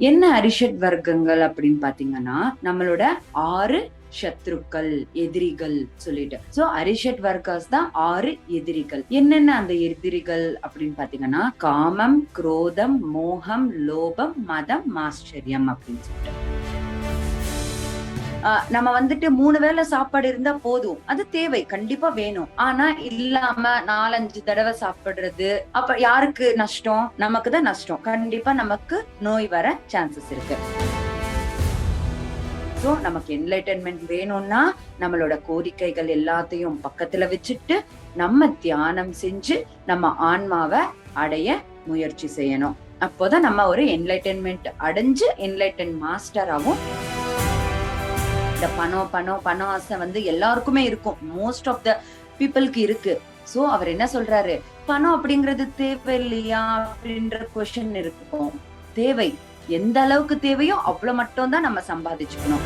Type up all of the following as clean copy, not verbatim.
என்ன அரிஷட் வர்க்கங்கள் அப்படின்னு பாத்தீங்கன்னா, நம்மளோட 6 சத்ருக்கள், எதிரிகள் சொல்லிட்டு. சோ அரிஷட் வர்க்காஸ் தான் 6 எதிரிகள். என்னென்ன அந்த எதிரிகள் அப்படின்னு பாத்தீங்கன்னா, காமம், குரோதம், மோகம், லோபம், மதம், மாஸ்டரியம் அப்படின்னு சொல்லிட்டு. நம்ம வந்துட்டு 3 வேளை சாப்பாடு இருந்தா போதும். அது தேவை. கண்டிப்பா வேணும். ஆனா இல்லாம 4, 5 தடவை சாப்பிடுறது, அப்ப யாருக்கு நஷ்டம்? நமக்கு தான் நஷ்டம். கண்டிப்பா நமக்கு நோய் வர சான்சஸ் இருக்கு. சோ நமக்கு என்லைட்டன்மென்ட் வேணும்னா, நம்மளோட கோரிக்கைகள் எல்லாத்தையும் பக்கத்துல வச்சுட்டு, நம்ம தியானம் செஞ்சு, நம்ம ஆன்மாவ அடைய முயற்சி செய்யணும். அப்போதான் நம்ம ஒரு என்லைட்டன்மென்ட் அடைஞ்சு, என்லைட்டன் மாஸ்டராவும் இந்த பணம் ஆசை வந்து எல்லாருக்குமே இருக்கும். மோஸ்ட் ஆஃப் த பீப்புளுக்கு இருக்கு. சோ அவர் என்ன சொல்றாரு, பணம் அப்படிங்கிறது தேவை இல்லையா அப்படின்ற கொஸ்டின் இருக்கும். தேவை. எந்த அளவுக்கு தேவையோ அவ்வளவு மட்டும் தான் நம்ம சம்பாதிச்சுக்கணும்.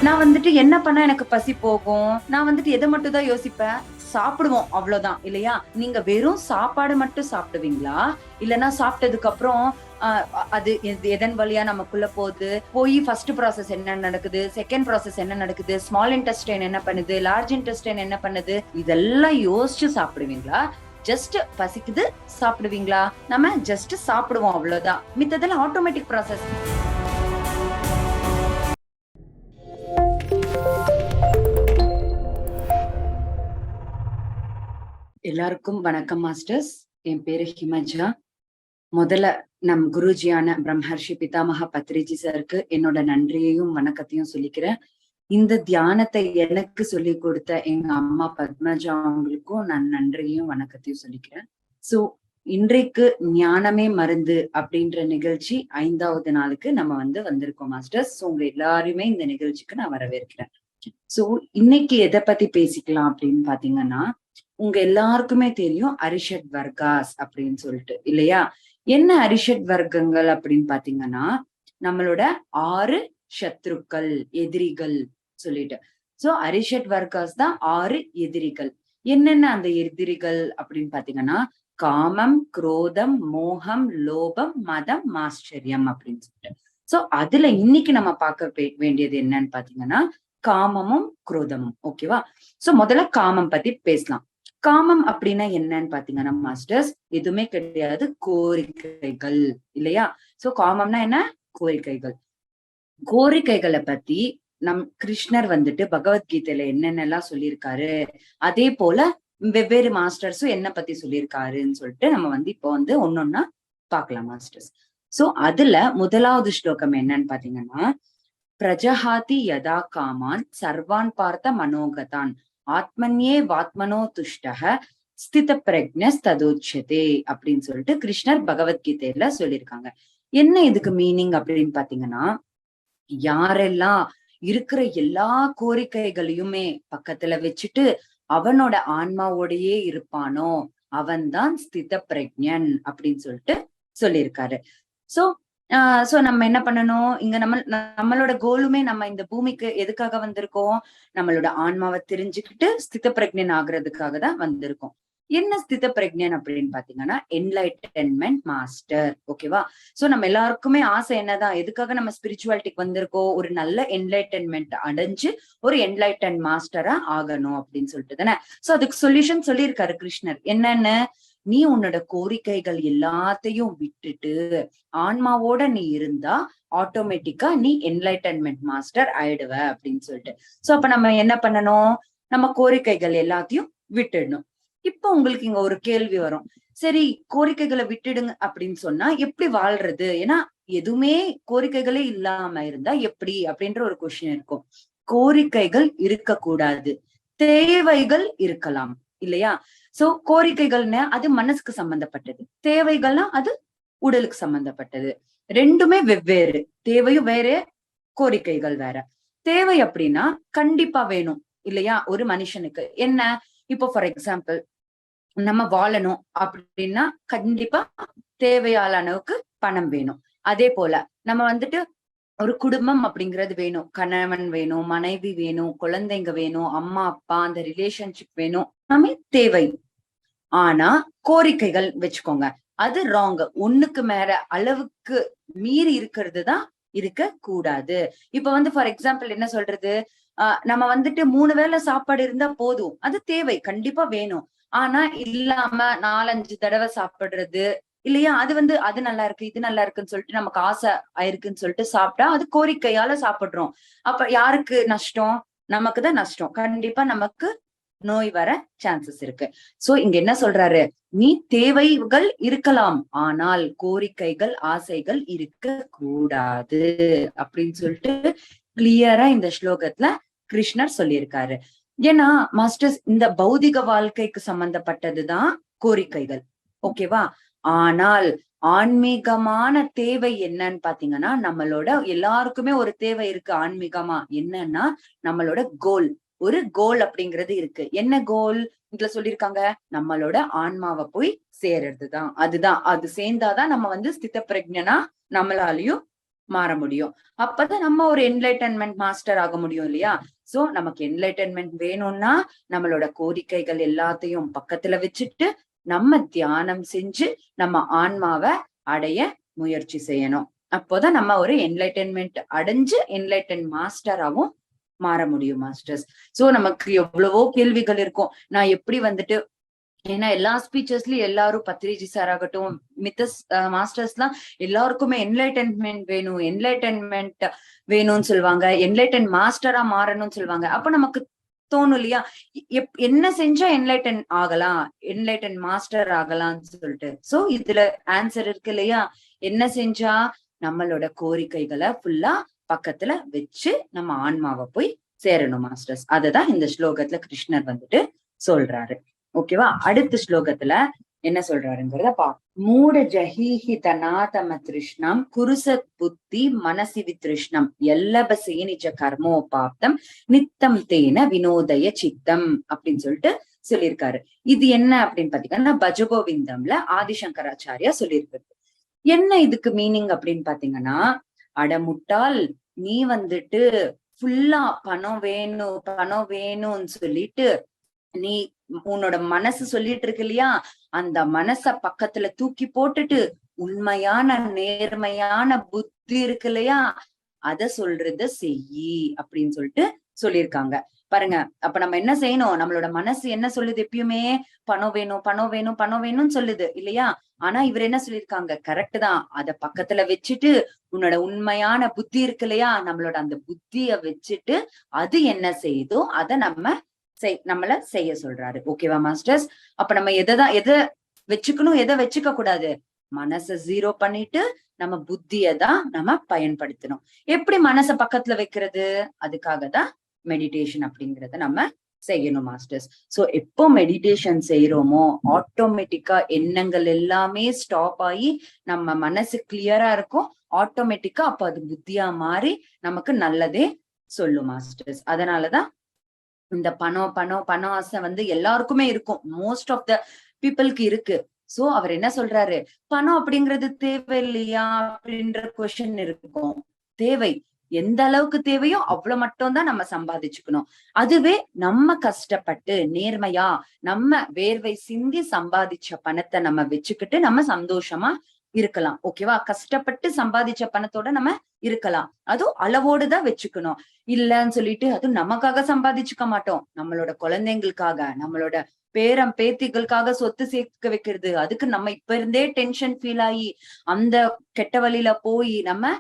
நான் வந்துட்டு என்ன பண்ணா எனக்கு பசி போகும், நான் வந்துட்டு எதை மட்டும் தான் யோசிப்பேன், சாப்பிடுவோம் அவ்வளவுதான் இல்லையா? நீங்க வெறும் சாப்பாடு மட்டும் சாப்பிடுவீங்களா? இல்லன்னா சாப்பிட்டதுக்கு அப்புறம் அது எதன் வழியா நமக்குள்ள போகுது, போய் ஃபர்ஸ்ட் ப்ராசஸ் என்ன நடக்குது, செகண்ட் ப்ராசஸ் என்ன நடக்குது, ஸ்மால் இன்டெஸ்டைன் என்ன பண்ணுது, லார்ஜ் இன்டெஸ்டைன் என்ன பண்ணுது, இதெல்லாம் யோசிச்சு சாப்பிடுவீங்களா? ஜஸ்ட் பசிக்குது சாப்பிடுவீங்களா? நம்ம ஜஸ்ட் சாப்பிடுவோம் அவ்வளவுதான். மித்ததெல்லாம் ஆட்டோமேட்டிக் ப்ராசஸ். எல்லாருக்கும் வணக்கம் மாஸ்டர்ஸ். என் பேரு ஹிமஜா. முதல்ல நம் குருஜியான பிரம்மர்ஷி பிதாமக பத்ரிஜி சாருக்கு என்னோட நன்றியையும் வணக்கத்தையும் சொல்லிக்கிறேன். இந்த தியானத்தை எனக்கு சொல்லி கொடுத்த எங்க அம்மா பத்மஜா அவங்களுக்கும் நான் நன்றியையும் வணக்கத்தையும் சொல்லிக்கிறேன். சோ இன்றைக்கு ஞானமே மருந்து அப்படின்ற நிகழ்ச்சி 5வது நாளுக்கு நம்ம வந்திருக்கோம் மாஸ்டர்ஸ். சோ உங்க எல்லாருமே இந்த நிகழ்ச்சிக்கு நான் வரவேற்கிறேன். சோ இன்னைக்கு எதை பத்தி பேசிக்கலாம் அப்படின்னு பாத்தீங்கன்னா, உங்க எல்லாருக்குமே தெரியும் அரிஷட் வர்க்காஸ் அப்படின்னு சொல்லிட்டு இல்லையா? என்ன அரிஷட் வர்க்கங்கள் அப்படின்னு பாத்தீங்கன்னா, நம்மளோட 6 சத்ருக்கள், எதிரிகள் சொல்லிட்டு. சோ அரிஷட் வர்க்காஸ் தான் 6 எதிரிகள். என்னென்ன அந்த எதிரிகள் அப்படின்னு பாத்தீங்கன்னா, காமம், குரோதம், மோகம், லோபம், மதம், மாஸ்டரியம் அப்படின்னு சொல்லிட்டு. சோ அதுல இன்னைக்கு நம்ம பார்க்க வேண்டியது என்னன்னு பாத்தீங்கன்னா, காமமும் குரோதமும். ஓகேவா? சோ முதல்ல காமம் பத்தி பேசலாம். காமம் அப்படின்னா என்னன்னு பாத்தீங்கன்னா மாஸ்டர்ஸ், எதுவுமே கிடையாது, கோரிக்கைகள் இல்லையா? சோ காமம்னா என்ன? கோரிக்கைகள். கோரிக்கைகளை பத்தி நம் கிருஷ்ணர் பகவத்கீதையில என்னென்னலாம் சொல்லியிருக்காரு, அதே போல வெவ்வேறு மாஸ்டர்ஸும் என்ன பத்தி சொல்லியிருக்காருன்னு சொல்லிட்டு நம்ம இப்போ ஒன்னொன்னா பாக்கலாம் மாஸ்டர்ஸ். சோ அதுல முதலாவது ஸ்லோகம் என்னன்னு பாத்தீங்கன்னா, பிரஜஹாதி யதா காமான் சர்வான் பார்த்த மனோகதான் ஆத்மன்யே வாத்மனோ துஷ்டக ஸ்தித பிரக்ஞஸ் ததோச்சதே அப்படின்னு சொல்லிட்டு கிருஷ்ணர் பகவத்கீதையில சொல்லியிருக்காங்க. என்ன இதுக்கு மீனிங் அப்படின்னு பாத்தீங்கன்னா, யாரெல்லாம் இருக்கிற எல்லா கோரிக்கைகளையுமே பக்கத்துல வச்சுட்டு அவனோட ஆன்மாவோடையே இருப்பானோ அவன்தான் ஸ்தித பிரக்ஞன் அப்படின்னு சொல்லிட்டு சொல்லியிருக்காரு. சோ சோ நம்ம என்ன பண்ணணும், இங்க நம்மளோட கோலுமே நம்ம இந்த பூமிக்கு எதுக்காக வந்திருக்கோம், நம்மளோட ஆன்மாவை தெரிஞ்சுக்கிட்டு ஸ்தித பிரக்ஞன் ஆகுறதுக்காக தான் வந்திருக்கோம். என்ன ஸ்தித பிரக்ஞன் அப்படின்னு பாத்தீங்கன்னா, என்லைட்டன்மென்ட் மாஸ்டர். ஓகேவா? சோ நம்ம எல்லாருக்குமே ஆசை என்னதான், எதுக்காக நம்ம ஸ்பிரிச்சுவாலிட்டிக்கு வந்திருக்கோம், ஒரு நல்ல என்லைட்டன்மெண்ட் அடைஞ்சு ஒரு என்லைட்டன் மாஸ்டரா ஆகணும் அப்படின்னு சொல்லிட்டு தானே. சோ அதுக்கு சொல்யூஷன் சொல்லியிருக்காரு கிருஷ்ணர். என்னன்னு, நீ உன்னோட கோரிக்கைகள் எல்லாத்தையும் விட்டுட்டு ஆன்மாவோட நீ இருந்தா ஆட்டோமேட்டிக்கா நீ என்லைட்டன்மெண்ட் மாஸ்டர் ஆயிடுவ அப்படின்னு சொல்லிட்டு. சோ அப்ப நம்ம என்ன பண்ணணும், நம்ம கோரிக்கைகள் எல்லாத்தையும் விட்டுடணும். இப்ப உங்களுக்கு இங்க ஒரு கேள்வி வரும், சரி கோரிக்கைகளை விட்டுடுங்க அப்படின்னு சொன்னா எப்படி வாழ்றது? ஏன்னா எதுவுமே கோரிக்கைகளே இல்லாம இருந்தா எப்படி அப்படின்ற ஒரு கொஸ்டின் இருக்கும். கோரிக்கைகள் இருக்கக்கூடாது, தேவைகள் இருக்கலாம் இல்லையா? சோ கோரிக்கைகள்னு அது மனசுக்கு சம்பந்தப்பட்டது, தேவைகள்னா அது உடலுக்கு சம்பந்தப்பட்டது. ரெண்டுமே வெவ்வேறு. தேவையும் வேற, கோரிக்கைகள் வேற. தேவை அப்படின்னா கண்டிப்பா வேணும் இல்லையா ஒரு மனுஷனுக்கு? என்ன, இப்போ ஃபார் எக்ஸாம்பிள் நம்ம வாழணும் அப்படின்னா கண்டிப்பா தேவையான அளவுக்கு பணம் வேணும். அதே போல நம்ம ஒரு குடும்பம் அப்படிங்கிறது வேணும். கணவன் வேணும், மனைவி வேணும், குழந்தைங்க வேணும், அம்மா அப்பா அந்த ரிலேஷன்ஷிப் வேணும், எல்லாமே தேவை. ஆனா கோரிக்கைகள் வச்சுக்கோங்க, அது ராங். ஒண்ணுக்கு மேல அளவுக்கு மீறி இருக்கிறது தான் இருக்க கூடாது. இப்ப வந்து ஃபார் எக்ஸாம்பிள் என்ன சொல்றது, நம்ம வந்துட்டு 3 வேளை சாப்பாடு இருந்தா போதும், அது தேவை, கண்டிப்பா வேணும். ஆனா இல்லாம 4, 5 தடவை சாப்பிடுறது இல்லையா, அது வந்து அது நல்லா இருக்கு, இது நல்லா இருக்குன்னு சொல்லிட்டு நமக்கு ஆசை ஆயிருக்குன்னு சொல்லிட்டு சாப்பிட்டா அது கோரிக்கையால சாப்பிடுறோம். அப்ப யாருக்கு நஷ்டம்? நமக்கு தான் நஷ்டம். கண்டிப்பா நமக்கு நோய் வர சான்சஸ் இருக்கு. சோ இங்க என்ன சொல்றாரு, நீ தேவைகள் இருக்கலாம், ஆனால் கோரிக்கைகள், ஆசைகள் இருக்க கூடாது அப்படின்னு சொல்லிட்டு கிளியரா இந்த ஸ்லோகத்துல கிருஷ்ணர் சொல்லியிருக்காரு. ஏன்னா மாஸ்டர்ஸ், இந்த பௌதிக வாழ்க்கைக்கு சம்பந்தப்பட்டதுதான் கோரிக்கைகள், ஓகேவா? ஆனால் ஆன்மீகமான தேவை என்னன்னு பாத்தீங்கன்னா, நம்மளோட எல்லாருக்குமே ஒரு தேவை இருக்கு ஆன்மீகமா. என்னன்னா நம்மளோட கோல், ஒரு கோல் அப்படிங்கிறது இருக்கு. என்ன கோல் இதுல சொல்லியிருக்காங்க? நம்மளோட ஆன்மாவை போய் சேர்றதுதான். அதுதான், அது சேர்ந்தாதான் நம்ம வந்து ஸ்தித பிரஜ்ஞனா நம்மளாலையும் மாற முடியும். அப்பதான் நம்ம ஒரு என்லைட்டன்மெண்ட் மாஸ்டர் ஆக முடியும் இல்லையா? சோ நமக்கு என்லைட்டன்மெண்ட் வேணும்னா நம்மளோட கோரிக்கைகள் எல்லாத்தையும் பக்கத்துல வச்சுட்டு நம்ம தியானம் செஞ்சு நம்ம ஆன்மாவை அடைய முயற்சி செய்யணும். அப்போதான் நம்ம ஒரு என்லைட்டன்மெண்ட் அடைஞ்சு என்லைட்டன் மாஸ்டராவும் மாற முடியும் மாஸ்டர்ஸ். சோ நமக்கு எவ்வளவோ கேள்விகள் இருக்கும். நான் எப்படி வந்துட்டு, ஏன்னா எல்லா ஸ்பீச்சஸ்லயும் எல்லாரும் பத்ரிஜி சார் ஆகட்டும், மித்தஸ் மாஸ்டர்ஸ் எல்லாம் எல்லாருக்குமே என்லைட்டன்மெண்ட் வேணும், என்லைட்டன்மெண்ட் வேணும்னு சொல்லுவாங்க, என்லைட்டன் மாஸ்டரா மாறணும்னு சொல்லுவாங்க. அப்ப நமக்கு தோணும் இல்லையா, என்ன செஞ்சா என்லைட்டன் ஆகலாம், என்லைட்டன் மாஸ்டர் ஆகலாம்னு சொல்லிட்டு. சோ இதுல ஆன்சர் இருக்கு இல்லையா, என்ன செஞ்சா? நம்மளோட கோரிக்கைகளை ஃபுல்லா பக்கத்துல வச்சு நம்ம ஆன்மாவை போய் சேரணும் மாஸ்டர்ஸ். அததான் இந்த ஸ்லோகத்துல கிருஷ்ணர் வந்துட்டு சொல்றாரு. ஓகேவா? அடுத்த ஸ்லோகத்துல என்ன சொல்றாருங்கிறத மூட ஜஹீஹி தநாதம திருஷ்ணம் குருசத் புத்தி மனசி வித்ருஷ்ணம் எல்லபசே நிஜ கர்மோபாப்தம் நித்தம் தேன வினோதய சித்தம் அப்படின்னு சொல்லிட்டு சொல்லியிருக்காரு. இது என்ன அப்படின்னு பாத்தீங்கன்னா பஜகோவிந்தம்ல ஆதிசங்கராச்சாரியா சொல்லியிருக்கிறது. என்ன இதுக்கு மீனிங் அப்படின்னு பாத்தீங்கன்னா, அடமுட்டால், நீ வந்துட்டு ஃபுல்லா பணம் வேணும் பணம் வேணும்னு சொல்லிட்டு நீ உன்னோட மனசு சொல்லிட்டு இருக்கு இல்லையா, அந்த மனச பக்கத்துல தூக்கி போட்டுட்டு உண்மையான நேர்மையான புத்தி இருக்கு இல்லையா, அத சொல்றத செய்யி அப்படின்னு சொல்லிட்டு சொல்லியிருக்காங்க. பாருங்க, அப்ப நம்ம என்ன செய்யணும்? நம்மளோட மனசு என்ன சொல்லுது? எப்பயுமே பணம் வேணும் பணம் வேணும் பணம் வேணும்னு சொல்லுது இல்லையா? ஆனா இவர் என்ன சொல்லியிருக்காங்க? கரெக்ட் தான், அத பக்கத்துல வச்சுட்டு உன்னோட உண்மையான புத்தி இருக்கு இல்லையா, நம்மளோட அந்த புத்திய வச்சுட்டு அது என்ன செய்யுதோ அத நம்மள செய்ய சொல்றாரு. ஓகேவா மாஸ்டர்ஸ்? அப்ப நம்ம எதை வச்சுக்கணும், எதை வச்சுக்க கூடாது? மனச ஜீரோ பண்ணிட்டு நம்ம புத்திய தான் நம்ம பயன்படுத்தணும். எப்படி மனச பக்கத்துல வைக்கிறது? அதுக்காக தான் மெடிடேஷன் அப்படிங்கறத நம்ம செய்யணும் மாஸ்டர்ஸ். சோ எப்போ மெடிடேஷன் செய்யறோமோ ஆட்டோமேட்டிக்கா எண்ணங்கள் எல்லாமே ஸ்டாப் ஆகி நம்ம மனசு கிளியரா இருக்கும். ஆட்டோமேட்டிக்கா அப்ப அது புத்தியா மாறி நமக்கு நல்லதே சொல்லும் மாஸ்டர்ஸ். அதனாலதான் இந்த பணம் ஆசை வந்து எல்லாருக்குமே இருக்கும். மோஸ்ட் ஆஃப் த பீப்புளுக்கு இருக்கு. சோ அவர் என்ன சொல்றாரு, பணம் அப்படிங்கிறது தேவை இல்லையா அப்படின்ற கொஸ்டின் இருக்கும். தேவை, எந்த அளவுக்கு தேவையோ அவ்வளவு மட்டும் தான் நம்ம சம்பாதிச்சுக்கணும். அதுவே நம்ம கஷ்டப்பட்டு நேர்மையா நம்ம வேர்வை சிந்தி சம்பாதிச்ச பணத்தை நம்ம வச்சுக்கிட்டு நம்ம சந்தோஷமா இருக்கலாம். ஓகேவா? கஷ்டப்பட்டு சம்பாதிச்ச பணத்தோட நம்ம இருக்கலாம். அதுவும் அளவோடுதான் வச்சுக்கணும். இல்லன்னு சொல்லிட்டு அதுவும் நமக்காக சம்பாதிச்சுக்க மாட்டோம். நம்மளோட குழந்தைங்களுக்காக, நம்மளோட பேரம் பேத்திகளுக்காக சொத்து சேர்க்க வைக்கிறது. அதுக்கு நம்ம இப்ப இருந்தே டென்ஷன் ஃபீல் ஆகி அந்த கெட்ட வழியில போய் நம்ம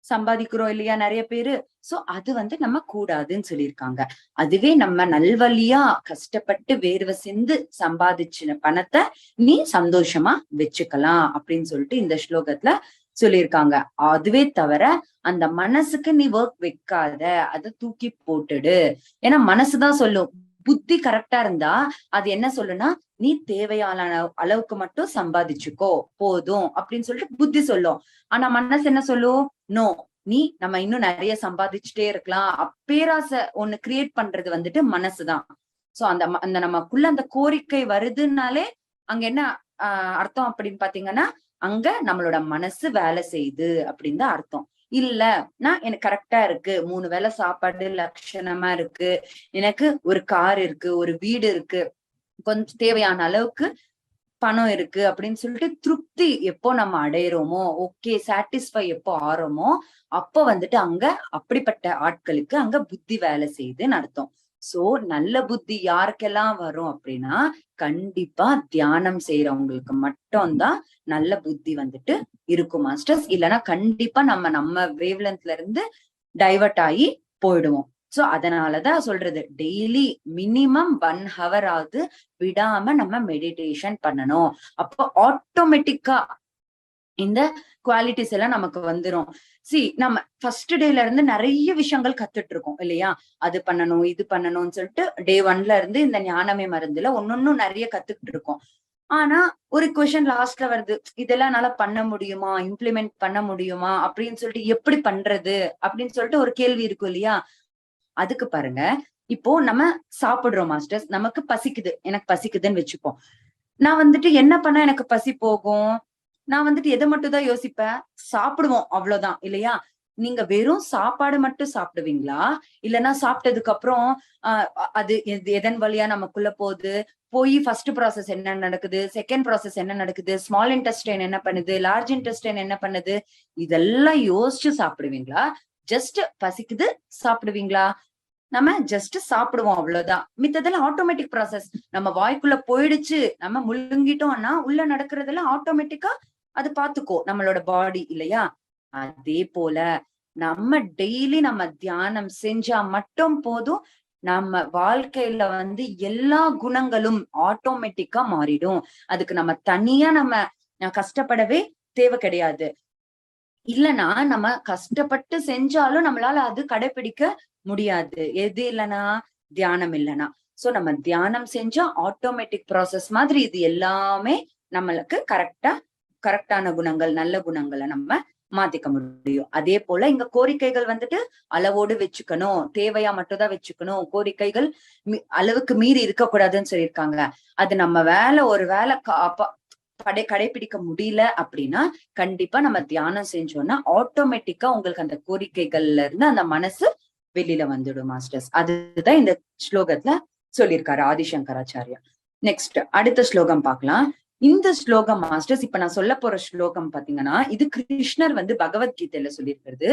சம்பாதிக்கிறோம் இல்லையா நிறைய பேரு. சோ அது வந்து நம்ம கூடாதுன்னு சொல்லியிருக்காங்க. அதுவே நம்ம நல்வழியா கஷ்டப்பட்டு வேர்வை சிந்து சம்பாதிச்சின பணத்தை நீ சந்தோஷமா வச்சுக்கலாம் அப்படின்னு சொல்லிட்டு இந்த ஸ்லோகத்துல சொல்லியிருக்காங்க. அதுவே தவிர அந்த மனசுக்கு நீ ஒர்க் வைக்காத, அதை தூக்கி போட்டுடு. ஏன்னா மனசுதான் சொல்லும். புத்தி கரெக்டா இருந்தா அது என்ன சொல்லுன்னா, நீ தேவையான அளவுக்கு மட்டும் சம்பாதிச்சுக்கோ போதும் அப்படின்னு சொல்லிட்டு புத்தி சொல்லும். ஆனா மனசு என்ன சொல்லும்? நோ, நீ நம்ம இன்னும் நிறைய சம்பாதிச்சுட்டே இருக்கலாம். அப்பேராசை ஒண்ணு கிரியேட் பண்றது வந்துட்டு மனசுதான். சோ அந்த நமக்குள்ள அந்த கோரிக்கை வருதுன்னாலே அங்க என்ன அர்த்தம் அப்படின்னு பாத்தீங்கன்னா, அங்க நம்மளோட மனசு வேலை செய்யுது அப்படின்னு தான் அர்த்தம். இல்லன்னா எனக்கு கரெக்டா இருக்கு, 3 வேளை சாப்பாடு லட்சணமா இருக்கு, எனக்கு ஒரு கார் இருக்கு, ஒரு வீடு இருக்கு, கொஞ்சம் தேவையான அளவுக்கு பணம் இருக்கு அப்படின்னு சொல்லிட்டு திருப்தி எப்போ நம்ம அடையிறோமோ, ஓகே சாட்டிஸ்ஃபை எப்போ ஆறோமோ, அப்போ வந்துட்டு அங்க அப்படிப்பட்ட ஆட்களுக்கு அங்க புத்தி வேலை செய்யுதுன்னு அர்த்தம். சோ நல்ல புத்தி யாருக்கெல்லாம் வரும் அப்படின்னா, கண்டிப்பா தியானம் செய்யறவங்களுக்கு மட்டும்தான் நல்ல புத்தி வந்துட்டு இருக்கும் மாஸ்டர்ஸ். இல்லைன்னா கண்டிப்பா நம்ம வேவ்லென்த்ல இருந்து டைவர்ட் ஆகி போயிடுவோம். சோ அதனாலதான் சொல்றது, டெய்லி மினிமம் 1 ஹவர் ஆகுது விடாம நம்ம மெடிடேஷன் பண்ணணும். அப்போ ஆட்டோமேட்டிக்கா இந்த குவாலிட்டிஸ் எல்லாம் நமக்கு வந்துரும். நம்ம ஃபர்ஸ்ட் டேல இருந்து நிறைய விஷயங்கள் கத்துட்டு இருக்கோம் இல்லையா? அது பண்ணணும், இது பண்ணணும்னு சொல்லிட்டு டே 1ல இருந்து இந்த ஞானமே மருந்துல ஒன்னொன்னும் நிறைய கத்துக்கிட்டு இருக்கோம். ஆனா ஒரு கொஸ்டின் லாஸ்ட்ல வருது, இதெல்லாம் என்னால பண்ண முடியுமா, இம்ப்ளிமெண்ட் பண்ண முடியுமா அப்படின்னு சொல்லிட்டு, எப்படி பண்றது அப்படின்னு சொல்லிட்டு ஒரு கேள்வி இருக்கும் இல்லையா? அதுக்கு பாருங்க, இப்போ நம்ம சாப்பிடுறோம் மாஸ்டர்ஸ், நமக்கு பசிக்குது, எனக்கு பசிக்குதுன்னு வச்சுப்போம். நான் வந்துட்டு என்ன பண்ணா எனக்கு பசி போகும்? நான் வந்துட்டு எதை மட்டும் தான் யோசிப்பேன், சாப்பிடுவோம் அவ்வளவுதான் இல்லையா? நீங்க வெறும் சாப்பாடு மட்டும் சாப்பிடுவீங்களா? இல்லைன்னா சாப்பிட்டதுக்கு அப்புறம் அது எதன் வழியா நமக்குள்ள போகுது, போய் ஃபர்ஸ்ட் ப்ராசஸ் என்ன நடக்குது, செகண்ட் ப்ராசஸ் என்ன நடக்குது, ஸ்மால் இன்டெஸ்டைன் என்ன பண்ணுது, லார்ஜ் இன்டெஸ்டைன் என்ன பண்ணுது, இதெல்லாம் யோசிச்சு சாப்பிடுவீங்களா? ஜஸ்ட் பசிக்குது சாப்பிடுவீங்களா? நம்ம ஜஸ்ட் சாப்பிடுவோம் அவ்வளவுதான். மித்ததெல்லாம் ஆட்டோமேட்டிக் ப்ராசஸ். நம்ம வாய்க்குள்ள போயிடுச்சு, நம்ம முழுங்கிட்டோம்னா உள்ள நடக்கிறதெல்லாம் ஆட்டோமேட்டிக்கா அது பாத்துக்கோ நம்மளோட பாடி இல்லையா? அதே போல நம்ம டெய்லி நம்ம தியானம் செஞ்சா மட்டும் போதும், நம்ம வாழ்க்கையில வந்து எல்லா குணங்களும் ஆட்டோமேட்டிக்கா மாறிடும். அதுக்கு நம்ம தனியா கஷ்டப்படவே தேவை கிடையாது. இல்லைன்னா நம்ம கஷ்டப்பட்டு செஞ்சாலும் நம்மளால அது கடைபிடிக்க முடியாது. எது இல்லைன்னா தியானம் இல்லைன்னா. சோ நம்ம தியானம் செஞ்சா ஆட்டோமேட்டிக் ப்ராசஸ் மாதிரி இது எல்லாமே நம்மளுக்கு கரெக்டான குணங்கள், நல்ல குணங்களை நம்ம மாத்திக்க முடியும். அதே போல இங்க கோரிக்கைகள் வந்துட்டு அளவோடு வச்சுக்கணும், தேவையா மட்டும் தான் வச்சுக்கணும். கோரிக்கைகள் அளவுக்கு மீறி இருக்கக்கூடாதுன்னு சொல்லியிருக்காங்க. அது நம்ம ஒரு வேலை கடைபிடிக்க முடியல அப்படின்னா, கண்டிப்பா நம்ம தியானம் செஞ்சோம்னா ஆட்டோமேட்டிக்கா உங்களுக்கு அந்த கோரிக்கைகள்ல இருந்து அந்த மனசு வெளியில வந்துடும் மாஸ்டர்ஸ். அதுதான் இந்த ஸ்லோகத்துல சொல்லியிருக்காரு ஆதிசங்கராச்சாரியா. நெக்ஸ்ட் அடுத்த ஸ்லோகம் பார்க்கலாம். இந்த ஸ்லோகம் மாஸ்டர்ஸ், இப்ப நான் சொல்ல போற ஸ்லோகம் பாத்தீங்கன்னா, இது கிருஷ்ணர் வந்து பகவத்கீதையில சொல்லியிருக்கிறது.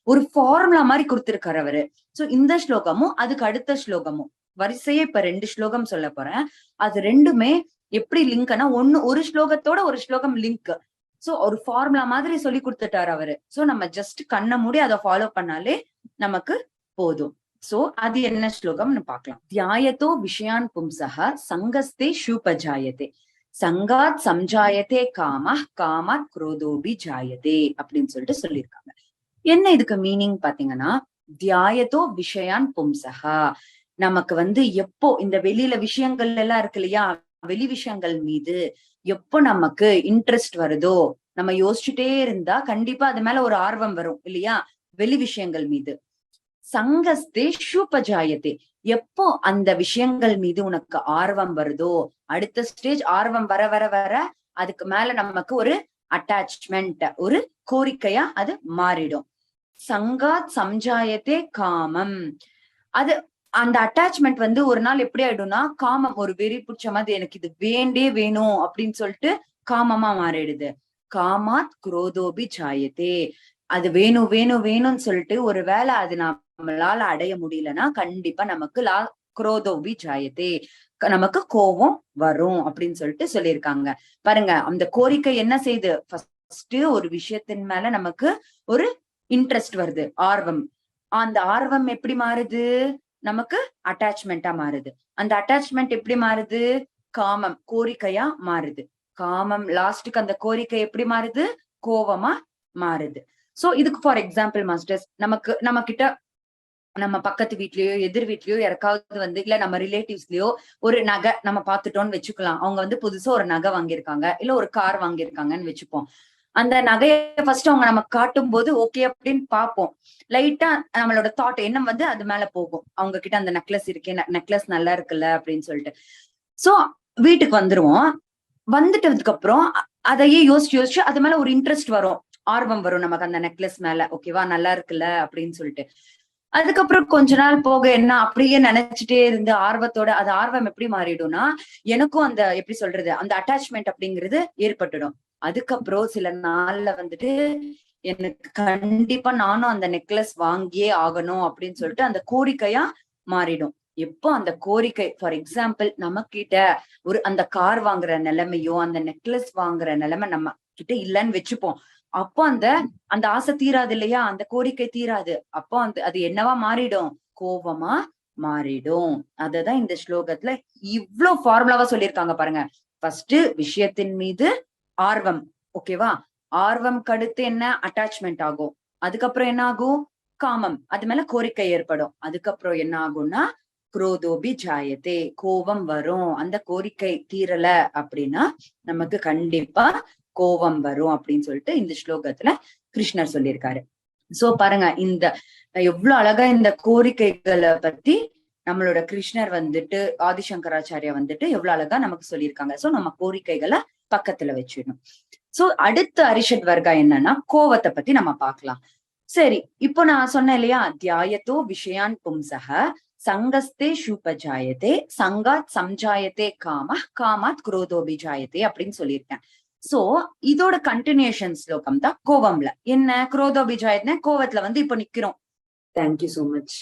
ஒரு ஃபார்முலா மாதிரி கொடுத்திருக்காரு அவரு. சோ இந்த ஸ்லோகமும் அதுக்கு அடுத்த ஸ்லோகமும் வரிசையே இப்ப 2 ஸ்லோகம் சொல்ல போறேன். அது ரெண்டுமே எப்படி லிங்க்னா, ஒரு ஸ்லோகத்தோட ஒரு ஸ்லோகம் லிங்க். சோ ஒரு ஃபார்முலா மாதிரி சொல்லி கொடுத்துட்டாரு அவரு. சோ நம்ம ஜஸ்ட் கண்ண மூடி அதை ஃபாலோ பண்ணாலே நமக்கு போதும். சோ அது என்ன ஸ்லோகம்னு பார்க்கலாம். தியாயத்தோ விஷயான் பும்சஹ சங்கஸ்தே ஷூபஜாயதே சங்காத் சம்ஜாயத்தே காமாத் குரோதோபி ஜாயதே அப்படின்னு சொல்லிட்டு சொல்லியிருக்காங்க. என்ன இதுக்கு மீனிங் பாத்தீங்கன்னா, தியாயத்தோ விஷயான் பும்சஹா, நமக்கு வந்து எப்போ இந்த வெளியில விஷயங்கள் எல்லாம் இருக்கு இல்லையா, வெளி விஷயங்கள் மீது எப்போ நமக்கு இன்ட்ரெஸ்ட் வருதோ, நம்ம யோசிச்சுட்டே இருந்தா கண்டிப்பா அது மேல ஒரு ஆர்வம் வரும் இல்லையா, வெளி விஷயங்கள் மீது. சங்கஸ்தே ஷூபஜாயத்தே, எப்போ அந்த விஷயங்கள் மீது உனக்கு ஆர்வம் வருதோ, அடுத்த ஸ்டேஜ் ஆர்வம் வர வர வர அதுக்கு மேல நமக்கு ஒரு அட்டாச்மெண்ட், ஒரு கோரிக்கையா அது மாறிடும். சங்காத் சம்ஜாயத்தே காமம், அது அந்த அட்டாச்மெண்ட் வந்து ஒரு நாள் எப்படி ஆயிடும்னா காமம், ஒரு வெறி பிடிச்ச மாதிரி எனக்கு இது வேணும் அப்படின்னு சொல்லிட்டு காமமா மாறிடுது. காமாத் குரோதோபி ஜாயத்தே, அது வேணும்னு சொல்லிட்டு ஒரு வேளை அது நம்மளால அடைய முடியலன்னா கண்டிப்பா நமக்கு குரோதோபி ஜாயத்தே, நமக்கு கோபம் வரும் அப்படின்னு சொல்லிட்டு சொல்லியிருக்காங்க. பாருங்க, அந்த கோரிக்கை என்ன செய்யுது, ஃபர்ஸ்ட் ஒரு விஷயத்தின் மேல நமக்கு ஒரு இன்ட்ரெஸ்ட் வருது, ஆர்வம். அந்த ஆர்வம் எப்படி மாறுது, நமக்கு அட்டாச்மெண்டா மாறுது. அந்த அட்டாச்மெண்ட் எப்படி மாறுது, காமம், கோரிக்கையா மாறுது. காமம் லாஸ்டுக்கு அந்த கோரிக்கை எப்படி மாறுது, கோவமா மாறுது. சோ இதுக்கு ஃபார் எக்ஸாம்பிள் மாஸ்டர்ஸ், நம்ம கிட்ட நம்ம பக்கத்து வீட்லயோ எதிர் வீட்லயோ யாருக்காவது வந்து, இல்ல நம்ம ரிலேட்டிவ்ஸ்லயோ ஒரு நகை நம்ம பாத்துட்டோம்னு வச்சுக்கலாம். அவங்க வந்து புதுசா ஒரு நகை வாங்கியிருக்காங்க, இல்ல ஒரு கார் வாங்கியிருக்காங்கன்னு வச்சுப்போம். அந்த நகையை ஃபர்ஸ்ட் அவங்க நம்ம காட்டும் போது ஓகே அப்படின்னு பார்ப்போம். லைட்டா நம்மளோட தாட் எண்ணம் வந்து அது மேல போகும், அவங்க கிட்ட அந்த நெக்லஸ் இருக்கே, நெக்லஸ் நல்லா இருக்குல்ல அப்படின்னு சொல்லிட்டு. சோ வீட்டுக்கு வந்துருவோம். வந்துட்டதுக்கு அப்புறம் அதையே யோசிச்சு அது மேல ஒரு இன்ட்ரெஸ்ட் வரும், ஆர்வம் வரும் நமக்கு அந்த நெக்லஸ் மேல. ஓகேவா, நல்லா இருக்குல்ல அப்படின்னு சொல்லிட்டு அதுக்கப்புறம் கொஞ்ச நாள் போக என்ன அப்படியே நினைச்சிட்டே இருந்து ஆர்வத்தோட அது ஆர்வம் எப்படி மாறிடும்னா எனக்கும் அந்த எப்படி சொல்றது அந்த அட்டாச்மெண்ட் அப்படிங்கிறது ஏற்பட்டுடும். அதுக்கப்புறம் சில நாள்ல வந்துட்டு எனக்கு கண்டிப்பா நானும் அந்த நெக்லஸ் வாங்கியே ஆகணும் அப்படின்னு சொல்லிட்டு அந்த கோரிக்கையா மாறிடும். எப்போ அந்த கோரிக்கை ஃபார் எக்ஸாம்பிள் நம்ம கிட்ட ஒரு அந்த கார் வாங்குற நிலைமையோ அந்த நெக்லஸ் வாங்குற நிலைமை நம்ம கிட்ட இல்லைன்னு வச்சுப்போம். அப்போ அந்த அந்த ஆசை தீராது இல்லையா? அந்த கோரிக்கை தீராது. அப்போ அது என்னவா மாறிடும்? கோபமா மாறிடும். அததான் இந்த ஸ்லோகத்துல இவ்ளோ ஃபார்முலாவா சொல்லியிருக்காங்க பாருங்க. ஃபர்ஸ்ட் விஷயத்தின் மீது ஆர்வம். ஓகேவா? ஆர்வம் கடுத்து என்ன அட்டாச்மெண்ட் ஆகும். அதுக்கப்புறம் என்ன ஆகும்? காமம். அது மேல கோரிக்கை ஏற்படும். அதுக்கப்புறம் என்ன ஆகும்னா குரோதோபி ஜாயத்தே கோபம் வரும். அந்த கோரிக்கை தீரல அப்படின்னா நமக்கு கண்டிப்பா கோபம் வரும் அப்படின்னு சொல்லிட்டு இந்த ஸ்லோகத்துல கிருஷ்ணர் சொல்லியிருக்காரு. சோ பாருங்க இந்த எவ்வளவு அழகா இந்த கோரிக்கைகளை பத்தி நம்மளோட கிருஷ்ணர் வந்துட்டு ஆதிசங்கராச்சாரியா வந்துட்டு எவ்வளவு அழகா நமக்கு சொல்லியிருக்காங்க. சோ நம்ம கோரிக்கைகளை பக்கத்துல வச்சிடணும். சோ அடுத்த அரிஷட் வர்க்கா என்னன்னா கோவத்தை பத்தி நம்ம பார்க்கலாம். சரி, இப்போ நான் சொன்னேன் இல்லையா தியாயத்தோ விஷயான் பும்சக சங்கஸ்தே ஷூபஜாயத்தே சங்காத் சம்ஜாயத்தே காமாத் குரோதோபிஜாயத்தே அப்படின்னு சொல்லியிருக்கேன். சோ இதோட கண்டினியூஷன் ஸ்லோகம் தான் கோவம்ல என்ன குரோதோபிஜாயத்னா கோவத்துல வந்து இப்ப நிக்கிறோம். Thank you so much.